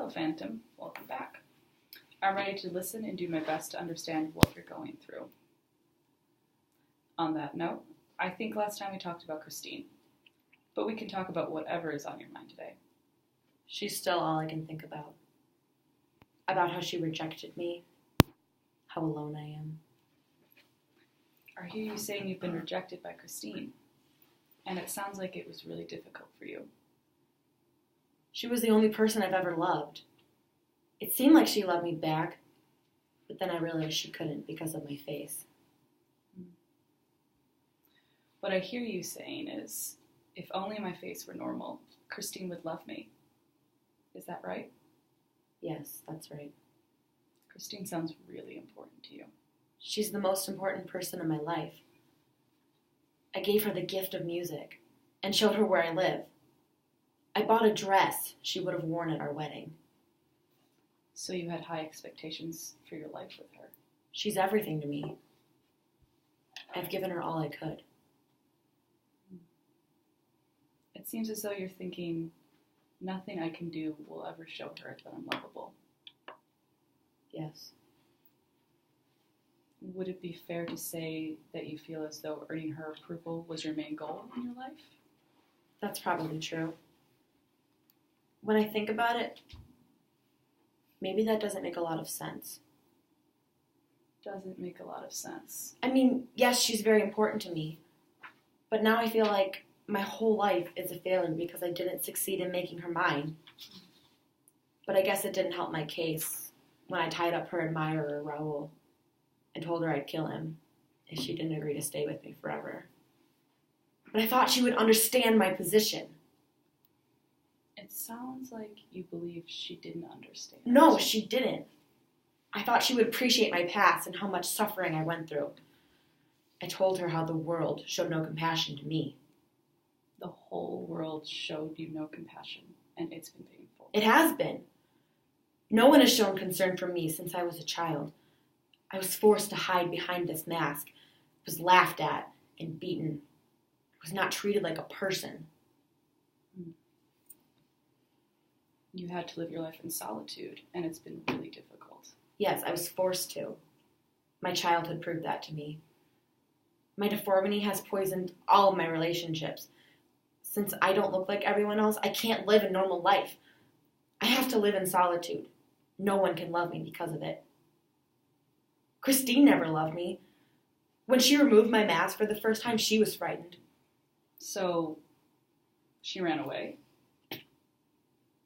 Hello, Phantom. Welcome back. I'm ready to listen and do my best to understand what you're going through. On that note, I think last time we talked about Christine, but we can talk about whatever is on your mind today. She's still all I can think about. About how she rejected me, how alone I am. I hear you saying you've been rejected by Christine, and it sounds like it was really difficult for you. She was the only person I've ever loved. It seemed like she loved me back, but then I realized she couldn't because of my face. What I hear you saying is, if only my face were normal, Christine would love me. Is that right? Yes, that's right. Christine sounds really important to you. She's the most important person in my life. I gave her the gift of music and showed her where I live. I bought a dress she would have worn at our wedding. So you had high expectations for your life with her. She's everything to me. I've given her all I could. It seems as though you're thinking, nothing I can do will ever show her that I'm lovable. Yes. Would it be fair to say that you feel as though earning her approval was your main goal in your life? That's probably true. When I think about it, maybe that doesn't make a lot of sense. Doesn't make a lot of sense. I mean, yes, she's very important to me, but now I feel like my whole life is a failure because I didn't succeed in making her mine. But I guess it didn't help my case when I tied up her admirer, Raoul, and told her I'd kill him if she didn't agree to stay with me forever. But I thought she would understand my position. It sounds like you believe she didn't understand. No, she didn't. I thought she would appreciate my past and how much suffering I went through. I told her how the world showed no compassion to me. The whole world showed you no compassion, and it's been painful. It has been. No one has shown concern for me since I was a child. I was forced to hide behind this mask, was laughed at and beaten, was not treated like a person. You had to live your life in solitude, and it's been really difficult. Yes, I was forced to. My childhood proved that to me. My deformity has poisoned all of my relationships. Since I don't look like everyone else, I can't live a normal life. I have to live in solitude. No one can love me because of it. Christine never loved me. When she removed my mask for the first time, she was frightened. So, she ran away?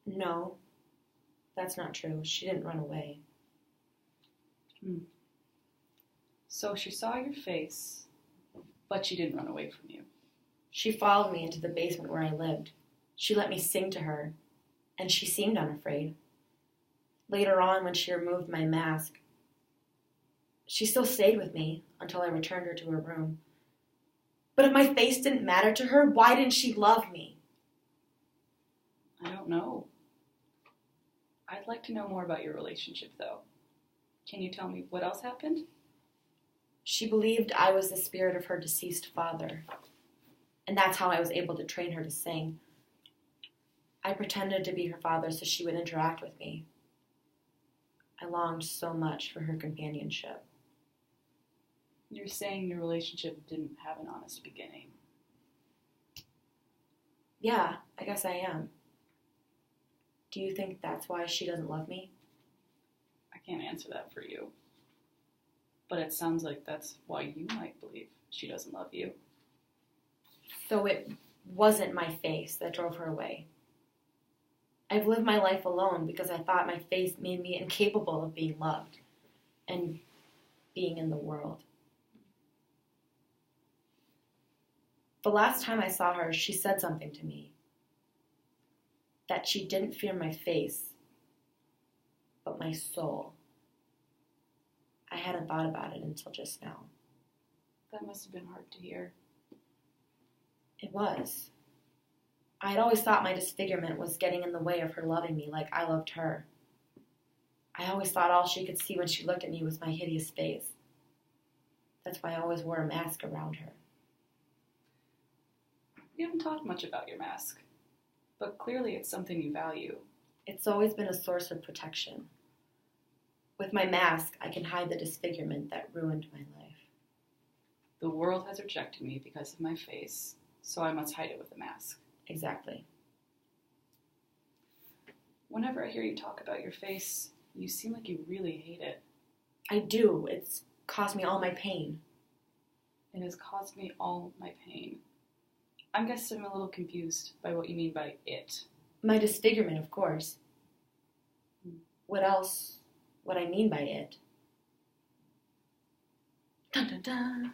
No, that's not true. She didn't run away. So she saw your face, but she didn't run away from you. She followed me into the basement where I lived. She let me sing to her, and she seemed unafraid. Later on, when she removed my mask, she still stayed with me until I returned her to her room. But if my face didn't matter to her, why didn't she love me? I don't know. I'd like to know more about your relationship, though. Can you tell me what else happened? She believed I was the spirit of her deceased father, and that's how I was able to train her to sing. I pretended to be her father so she would interact with me. I longed so much for her companionship. You're saying your relationship didn't have an honest beginning. Yeah, I guess I am. Do you think that's why she doesn't love me? I can't answer that for you. But it sounds like that's why you might believe she doesn't love you. So it wasn't my face that drove her away. I've lived my life alone because I thought my face made me incapable of being loved and being in the world. The last time I saw her, she said something to me. That she didn't fear my face, but my soul. I hadn't thought about it until just now. That must have been hard to hear. It was. I had always thought my disfigurement was getting in the way of her loving me like I loved her. I always thought all she could see when she looked at me was my hideous face. That's why I always wore a mask around her. You haven't talked much about your mask, but clearly it's something you value. It's always been a source of protection. With my mask, I can hide the disfigurement that ruined my life. The world has rejected me because of my face, so I must hide it with a mask. Exactly. Whenever I hear you talk about your face, you seem like you really hate it. I do. It's caused me all my pain. It has caused me all my pain. I guess I'm a little confused by what you mean by it. My disfigurement, of course. What else would I mean by it? Dun dun dun.